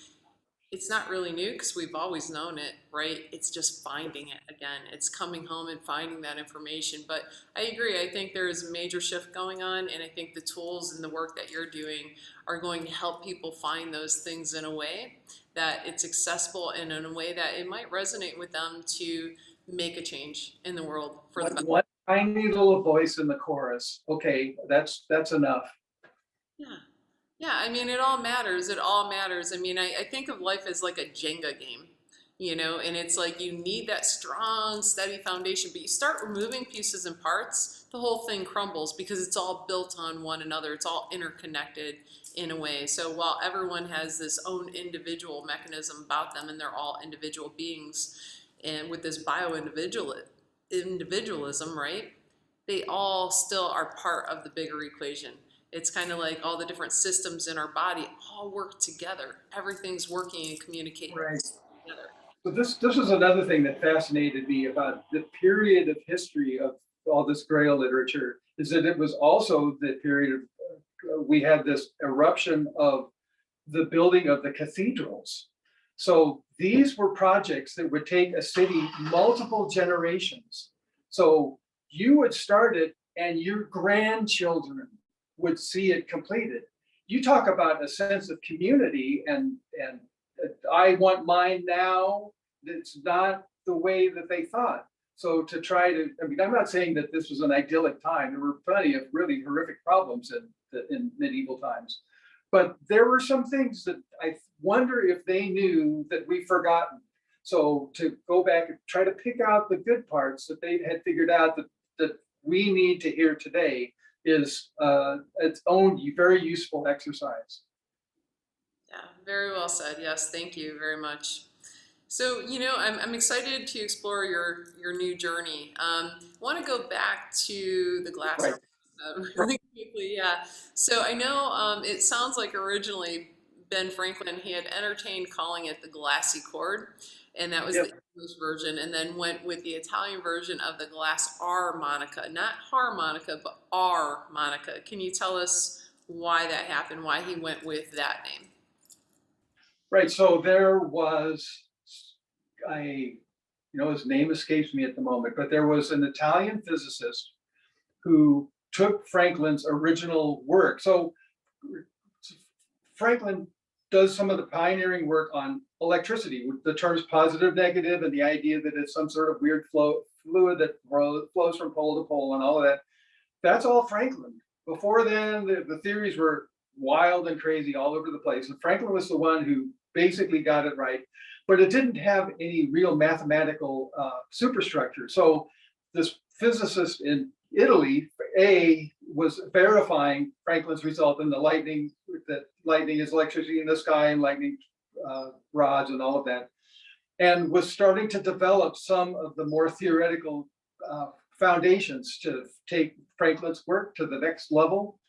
A: it's not really new because we've always known it, right? It's just finding it again. It's coming home and finding that information. But I agree. I think there is a major shift going on, and I think the tools and the work that you're doing are going to help people find those things in a way that it's accessible and in a way that it might resonate with them to make a change in the world for the better.
B: One tiny little voice in the chorus. Okay, that's enough.
A: Yeah. Yeah, I mean, it all matters. It all matters. I mean, I think of life as like a Jenga game, you know, and it's like you need that strong, steady foundation, but you start removing pieces and parts, the whole thing crumbles because it's all built on one another. It's all interconnected in a way. So while everyone has this own individual mechanism about them, and they're all individual beings, and with this individualism, right? they all still are part of the bigger equation. It's kind of like all the different systems in our body all work together. Everything's working and communicating
B: Right.
A: together.
B: So this is another thing that fascinated me about the period of history of all this Grail literature, is that it was also the period of we had this eruption of the building of the cathedrals. So these were projects that would take a city multiple generations. So you would start it and your grandchildren would see it completed. You talk about a sense of community and I want mine now. It's not the way that they thought. So to try to, I mean, I'm not saying that this was an idyllic time. There were plenty of really horrific problems in medieval times. But there were some things that I wonder if they knew that we've forgotten. So to go back and try to pick out the good parts that they had figured out that we need to hear today is its own very useful exercise.
A: Yeah, very well said. Yes, thank you very much. So, I'm excited to explore your new journey. Want to go back to the glass
B: Right.
A: really quickly. Yeah. So I know it sounds like originally Ben Franklin, he had entertained calling it the glassy chord, and that was the
B: Yep.
A: English version, and then went with the Italian version of the glass armonica, not harmonica, but armonica. Can you tell us why that happened? Why he went with that name?
B: Right. So there was his name escapes me at the moment, but there was an Italian physicist who took Franklin's original work. So Franklin does some of the pioneering work on electricity, with the terms positive, negative, and the idea that it's some sort of weird fluid that flows from pole to pole and all of that. That's all Franklin. Before then, the theories were wild and crazy all over the place. And Franklin was the one who basically got it right, but it didn't have any real mathematical superstructure. So this physicist in Italy, was verifying Franklin's result in the lightning, that lightning is electricity in the sky and lightning rods and all of that, and was starting to develop some of the more theoretical foundations to take Franklin's work to the next level.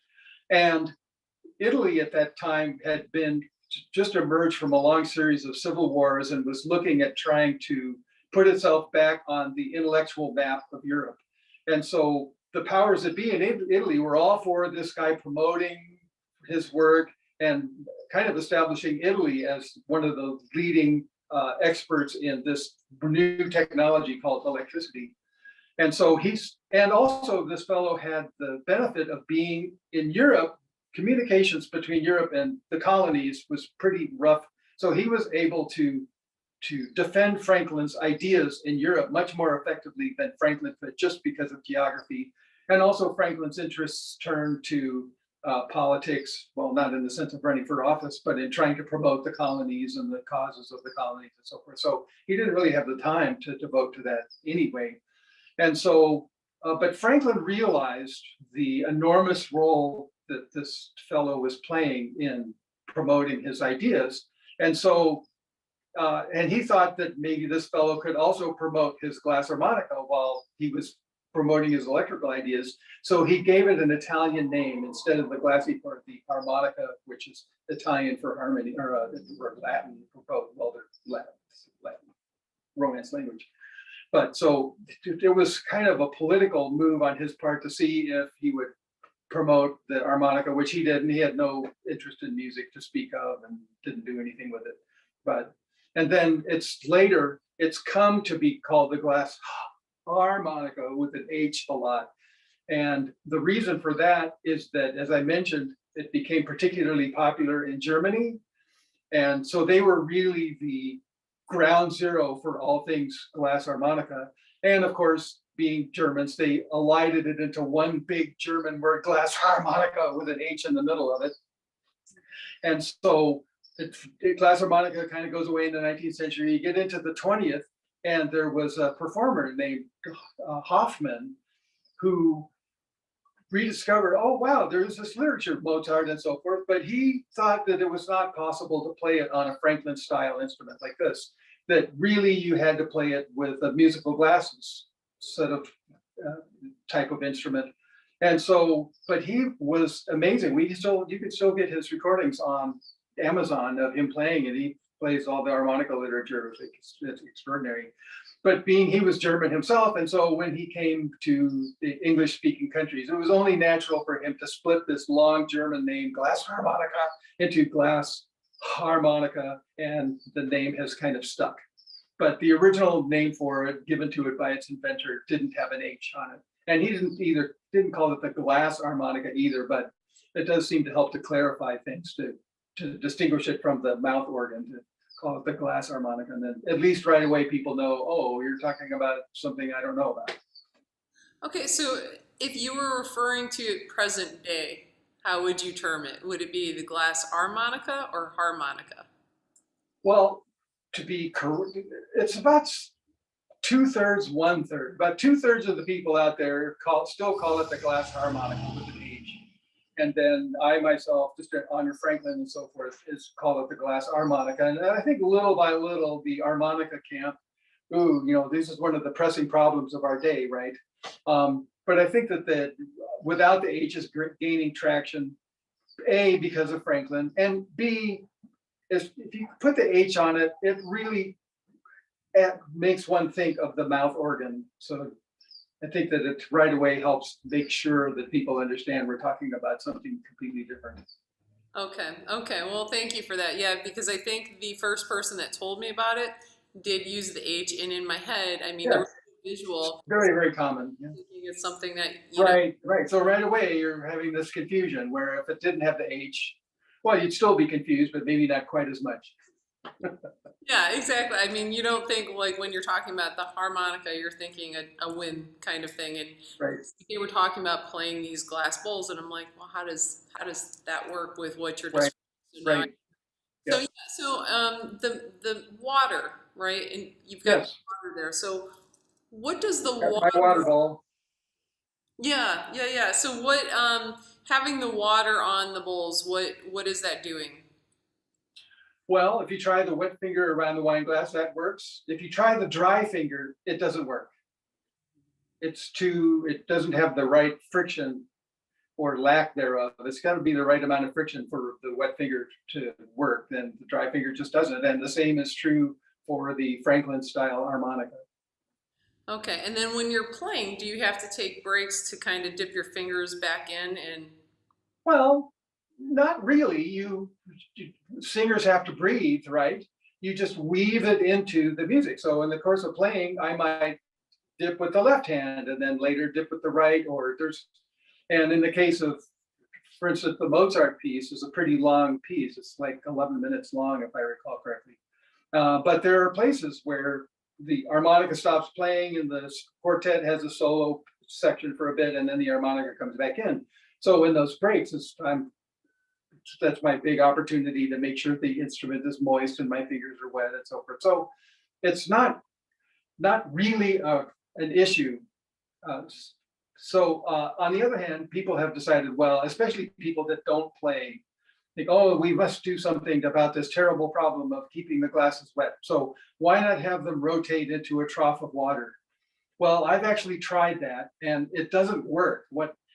B: And Italy at that time had been just emerged from a long series of civil wars and was looking at trying to put itself back on the intellectual map of Europe. And so the powers that be in Italy were all for this guy promoting his work and kind of establishing Italy as one of the leading experts in this new technology called electricity. And so and also this fellow had the benefit of being in Europe. Communications between Europe and the colonies was pretty rough. So he was able to defend Franklin's ideas in Europe much more effectively than Franklin could, just because of geography. And also Franklin's interests turned to politics, well, not in the sense of running for office, but in trying to promote the colonies and the causes of the colonies and so forth. So he didn't really have the time to devote to that anyway. And so, but Franklin realized the enormous role that this fellow was playing in promoting his ideas. And so, and he thought that maybe this fellow could also promote his glass harmonica while he was promoting his electrical ideas. So he gave it an Italian name instead of the glassy chord, the harmonica, which is Italian for harmony, or Latin for both. Well, they're Latin Romance language. But so there was kind of a political move on his part to see if he would promote the harmonica, which he did, and he had no interest in music to speak of and didn't do anything with it. But, and then it's come to be called the glass harmonica with an H a lot. And the reason for that is that, as I mentioned, it became particularly popular in Germany. And so they were really the ground zero for all things glass harmonica. And of course, being Germans, they elided it into one big German word, glass harmonica, with an H in the middle of it. And so glass harmonica kind of goes away in the 19th century. You get into the 20th, and there was a performer named Hoffman who rediscovered, oh wow, there's this literature, Mozart and so forth, but he thought that it was not possible to play it on a Franklin style instrument like this, that really you had to play it with a musical glasses set of type of instrument. And so, but he was amazing. You could still get his recordings on Amazon of him playing, and he plays all the harmonica literature. It's extraordinary. But he was German himself, and so when he came to the English-speaking countries, it was only natural for him to split this long German name, glass harmonica, into glass harmonica, and the name has kind of stuck. But the original name for it, given to it by its inventor, didn't have an H on it. And he didn't call it the glass harmonica either, but it does seem to help to clarify things, to distinguish it from the mouth organ, to call it the glass harmonica. And then at least right away people know, oh, you're talking about something I don't know about.
A: Okay, so if you were referring to it present day, how would you term it? Would it be the glass harmonica or harmonica?
B: Well, to be correct, it's about 2/3, 1/3. About 2/3 of the people out there still call it the glass harmonica with an H. And then I myself, just to honor Franklin and so forth, call it the glass harmonica. And I think little by little, the harmonica camp, this is one of the pressing problems of our day, right? But I think that without the H is gaining traction, A, because of Franklin, and B, if you put the H on it, it makes one think of the mouth organ. So I think that it right away helps make sure that people understand we're talking about something completely different.
A: Okay. Well, thank you for that. Yeah, because I think the first person that told me about it did use the H, and in my head, I mean, there was
B: Yes,
A: a visual
B: very, very common. Yeah.
A: thinking it's something that,
B: Right. So right away you're having this confusion where if it didn't have the H, well, you'd still be confused, but maybe not quite as much.
A: yeah, exactly. I mean, you don't think like when you're talking about the harmonica, you're thinking a wind kind of thing. And
B: Right.
A: they were talking about playing these glass bowls, and I'm like, well, how does that work with what you're
B: Right.
A: describing? So now,
B: Right.
A: so
B: Yes.
A: yeah, so the water, right? And you've got
B: Yes.
A: water there. So what does the
B: Got my
A: water?
B: water bowl.
A: Yeah. So what having the water on the bowls, what is that doing?
B: Well, if you try the wet finger around the wine glass, that works. If you try the dry finger, it doesn't work. It doesn't have the right friction or lack thereof. It's got to be the right amount of friction for the wet finger to work. Then the dry finger just doesn't. And the same is true for the Franklin style harmonica.
A: Okay, and then when you're playing, do you have to take breaks to kind of dip your fingers back in and
B: Well, not really. Singers have to breathe, right? You just weave it into the music. So in the course of playing, I might dip with the left hand and then later dip with the right, and in the case of, for instance, the Mozart piece is a pretty long piece. It's like 11 minutes long, if I recall correctly. But there are places where the harmonica stops playing and the quartet has a solo section for a bit, and then the harmonica comes back in. So in those breaks, that's my big opportunity to make sure the instrument is moist and my fingers are wet and so forth. So it's not really an issue. Uh, on the other hand, people have decided, well, especially people that don't play, think, oh, we must do something about this terrible problem of keeping the glasses wet. So why not have them rotate into a trough of water? Well, I've actually tried that and it doesn't work.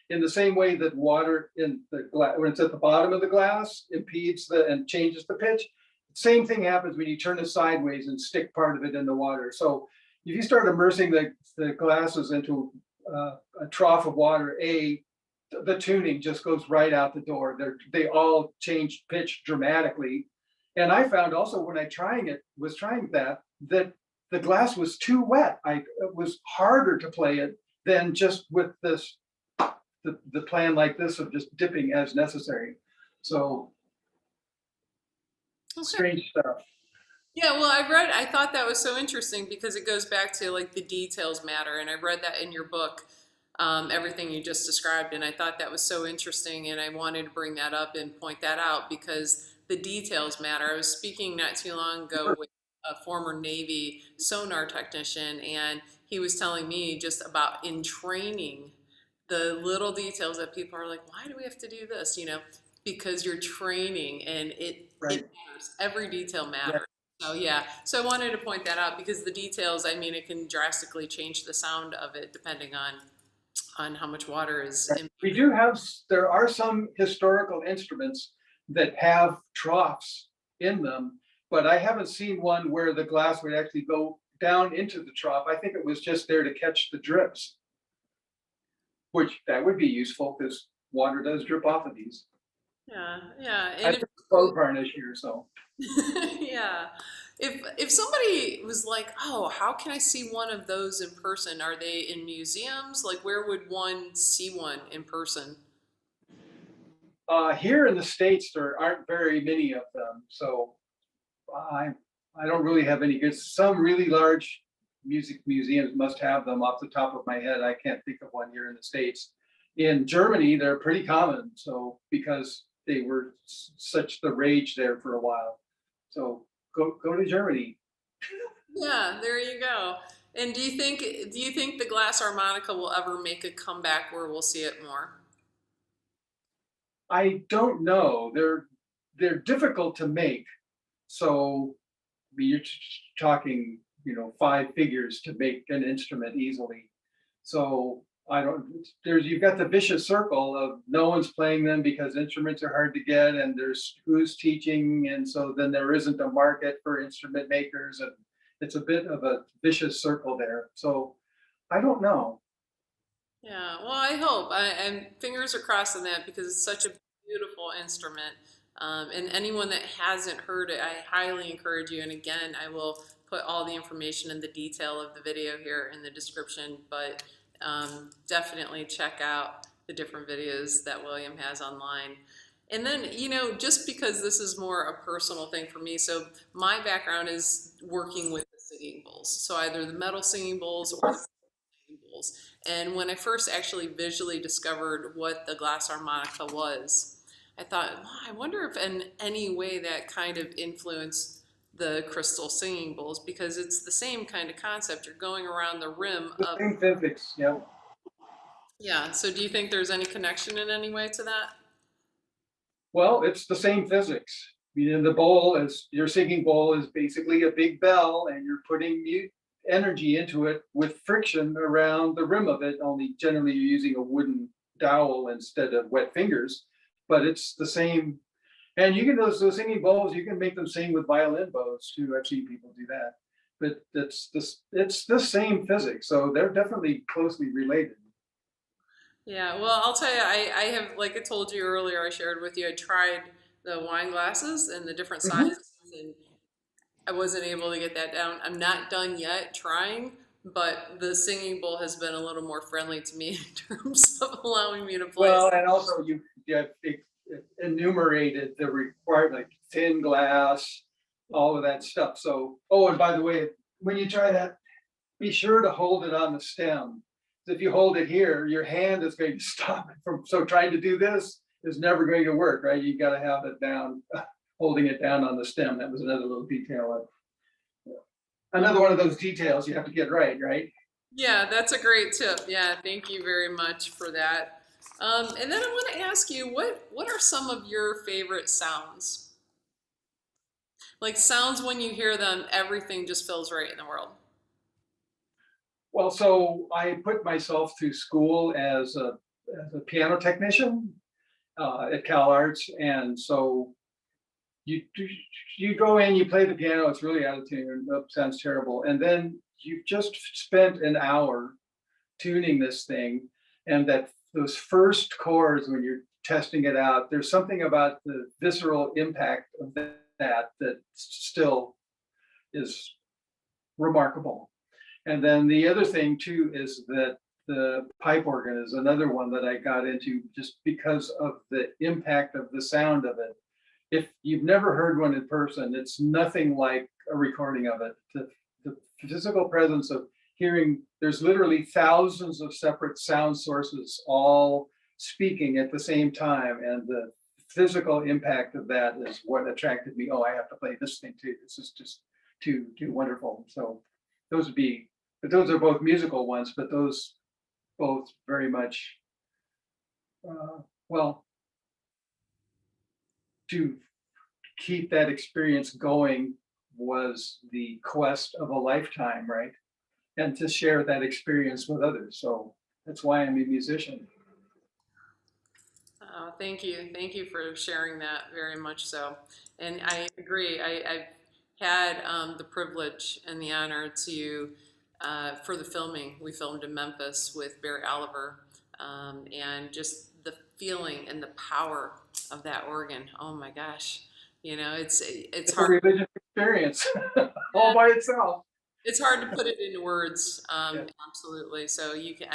B: In the same way that water in the glass, when it's at the bottom of the glass, impedes and changes the pitch. Same thing happens when you turn it sideways and stick part of it in the water. So if you start immersing the glasses into a trough of water, the tuning just goes right out the door. They all change pitch dramatically. And I found also when I was trying that the glass was too wet. It was harder to play it than just with the plan like this of just dipping as necessary. So
A: okay.
B: strange stuff.
A: Yeah, well, I thought that was so interesting because it goes back to like the details matter, and I read that in your book, everything you just described, and I thought that was so interesting, and I wanted to bring that up and point that out because the details matter. I was speaking not too long ago with a former Navy sonar technician, and he was telling me just about in training the little details that people are like, why do we have to do this? Because you're training and it
B: Right.
A: matters. Every detail
B: Yeah.
A: matters. So yeah, so I wanted to point that out because the details, I mean, it can drastically change the sound of it depending on how much water is in.
B: We do have, there are some historical instruments that have troughs in them, but I haven't seen one where the glass would actually go down into the trough. I think it was just there to catch the drips, which that would be useful because water does drip off of these.
A: Yeah, yeah,
B: I
A: and if
B: put clothes varnish here, so.
A: yeah, if somebody was like, oh, how can I see one of those in person? Are they in museums? Like, where would one see one in person?
B: Here in the States, there aren't very many of them, so I I don't really have any good. Some really large music museums must have them off the top of my head. I can't think of one here in the States. In Germany, they're pretty common, so because they were such the rage there for a while. So go to Germany.
A: Yeah, there you go. And do you think the glass harmonica will ever make a comeback where we'll see it more?
B: I don't know. They're difficult to make. So you're talking, five figures to make an instrument easily. So I don't, there's, you've got the vicious circle of no one's playing them because instruments are hard to get and there's who's teaching. And so then there isn't a market for instrument makers. And it's a bit of a vicious circle there. So I don't know.
A: Yeah, well, I hope. And fingers are crossed on that because it's such a beautiful instrument. And anyone that hasn't heard it, I highly encourage you. And again, I will put all the information and the detail of the video here in the description, but definitely check out the different videos that William has online. And then, just because this is more a personal thing for me, so my background is working with the singing bowls. So either the metal singing bowls or the tables. And when I first actually visually discovered what the glass harmonica was, I thought, well, I wonder if in any way that kind of influenced the crystal singing bowls because it's the same kind of concept. You're going around the rim
B: The
A: of,
B: same physics, yeah.
A: yeah. So do you think there's any connection in any way to that?
B: Well, it's the same physics. The bowl is your singing bowl is basically a big bell, and you're putting energy into it with friction around the rim of it. Only generally you're using a wooden dowel instead of wet fingers, but it's the same. And you can those singing bowls, you can make them sing with violin bows too. I've seen people do that. But it's the same physics, so they're definitely closely related.
A: Yeah, well, I'll tell you, I have, like I told you earlier, I shared with you, I tried the wine glasses and the different
B: Mhm.
A: sizes, and I wasn't able to get that down. I'm not done yet trying, but the singing bowl has been a little more friendly to me in terms of allowing me to play.
B: Well, and also you have enumerated the required, like thin glass, all of that stuff. So, oh, and by the way, when you try that, be sure to hold it on the stem. If you hold it here, your hand is going to stop it from, so trying to do this is never going to work, right? You got to have it down, holding it down on the stem. That was another little detail. Another one of those details you have to get right, right?
A: Yeah, that's a great tip. Yeah, thank you very much for that. And then I want to ask you, what are some of your favorite sounds? Like sounds when you hear them, everything just feels right in the world.
B: Well, so I put myself through school as a piano technician at Cal Arts, and so you you go in, you play the piano, it's really out of tune, that sounds terrible, and then you've just spent an hour tuning this thing, and that those first chords when you're testing it out, there's something about the visceral impact of that still is remarkable. And then the other thing too is that the pipe organ is another one that I got into just because of the impact of the sound of it. If you've never heard one in person, it's nothing like a recording of it. The physical presence of hearing, there's literally thousands of separate sound sources all speaking at the same time. And the physical impact of that is what attracted me. Oh, I have to play this thing too. This is just too wonderful. So those would be, but those are both musical ones, but those both very much, well, to keep that experience going was the quest of a lifetime, right? And to share that experience with others. So that's why I'm a musician.
A: Thank you. Thank you for sharing that very much so. And I agree. I've had the privilege and the honor to, for the filming, we filmed in Memphis with Barry Oliver, and just the feeling and the power of that organ. Oh my gosh. It's
B: It's a
A: hard.
B: religious experience all
A: Yeah,
B: by itself.
A: it's hard to put it into words.
B: Yeah.
A: Absolutely. So you can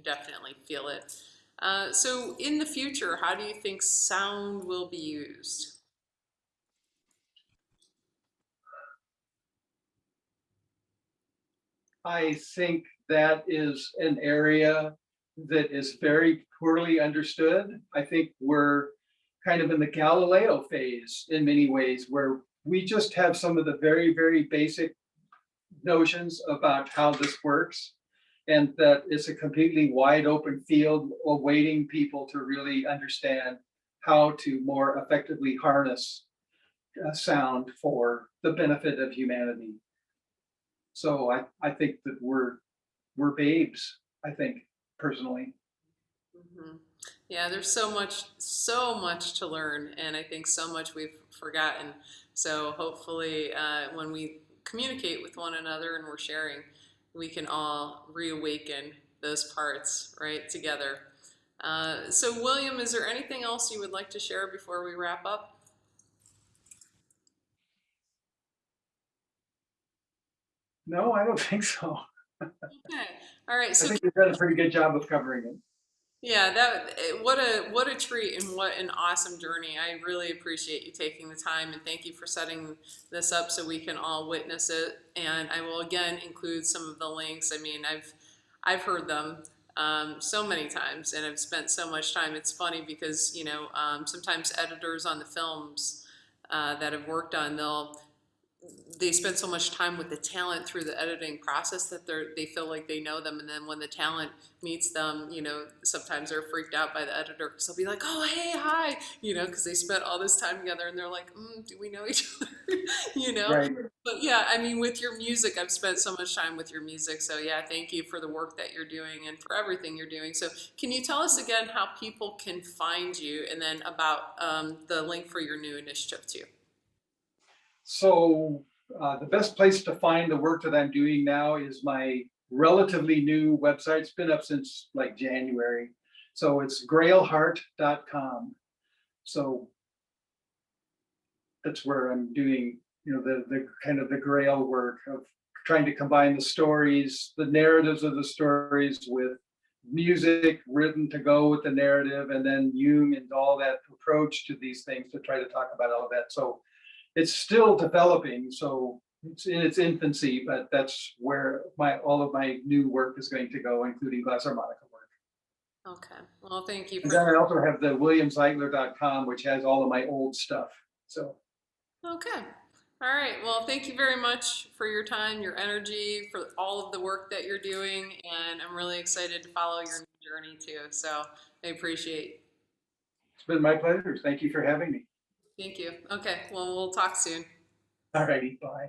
A: definitely feel it. So in the future, how do you think sound will be used?
B: I think that is an area that is very poorly understood. I think we're kind of in the Galileo phase in many ways, where we just have some of the very, very basic notions about how this works, and that it's a completely wide open field awaiting people to really understand how to more effectively harness sound for the benefit of humanity. So I think that we're babes, I think, personally.
A: Hmm. Yeah, there's so much to learn, and I think so much we've forgotten. So hopefully, when we communicate with one another and we're sharing, we can all reawaken those parts right together. So William, is there anything else you would like to share before we wrap up?
B: No, I don't think so.
A: Okay. All right.
B: I
A: So
B: think we've done a pretty good job of covering it.
A: yeah, what a treat and what an awesome journey. I really appreciate you taking the time and thank you for setting this up so we can all witness it. And I will again include some of the links. I mean, I've heard them so many times and I've spent so much time. It's funny because sometimes editors on the films that have worked on they spend so much time with the talent through the editing process that they feel like they know them, and then when the talent meets them, sometimes they're freaked out by the editor because they'll be like, "Oh, hey, hi," because they spent all this time together, and they're like, "Do we know each other?" you know.
B: Right.
A: But yeah, I mean, with your music, I've spent so much time with your music, so yeah, thank you for the work that you're doing and for everything you're doing. So, can you tell us again how people can find you, and then about the link for your new initiative too?
B: So the best place to find the work that I'm doing now is my relatively new website. It's been up since like January. So it's grailheart.com. So that's where I'm doing, the kind of the grail work of trying to combine the stories, the narratives of the stories with music written to go with the narrative, and then Jung and all that approach to these things to try to talk about all of that. So it's still developing, so it's in its infancy, but that's where all of my new work is going to go, including glass harmonica work.
A: Okay. Well, thank you
B: And
A: for
B: then
A: that.
B: I also have the williamzeitler.com, which has all of my old stuff. So
A: Okay. All right. Well, thank you very much for your time, your energy, for all of the work that you're doing, and I'm really excited to follow your journey too. So I appreciate.
B: it's been my pleasure. Thank you for having me.
A: Thank you. Okay. Well, we'll talk soon.
B: All righty, bye.